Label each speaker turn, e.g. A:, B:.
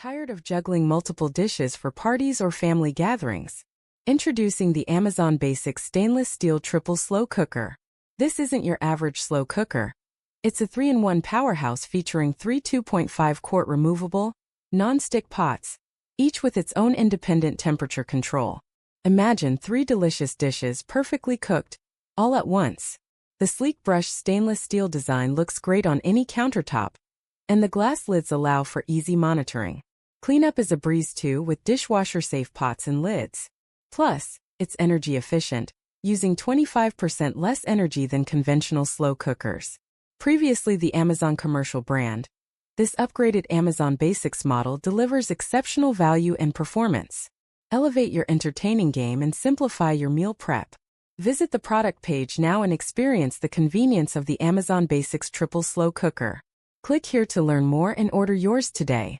A: Tired of juggling multiple dishes for parties or family gatherings? Introducing the Amazon Basics Stainless Steel Triple Slow Cooker. This isn't your average slow cooker. It's a 3-in-1 powerhouse featuring three 2.5-quart removable, non-stick pots, each with its own independent temperature control. Imagine 3 delicious dishes perfectly cooked, all at once. The sleek brushed stainless steel design looks great on any countertop, and the glass lids allow for easy monitoring. Cleanup is a breeze too, with dishwasher-safe pots and lids. Plus, it's energy efficient, using 25% less energy than conventional slow cookers. Previously the Amazon commercial brand, this upgraded Amazon Basics model delivers exceptional value and performance. Elevate your entertaining game and simplify your meal prep. Visit the product page now and experience the convenience of the Amazon Basics Triple Slow Cooker. Click here to learn more and order yours today.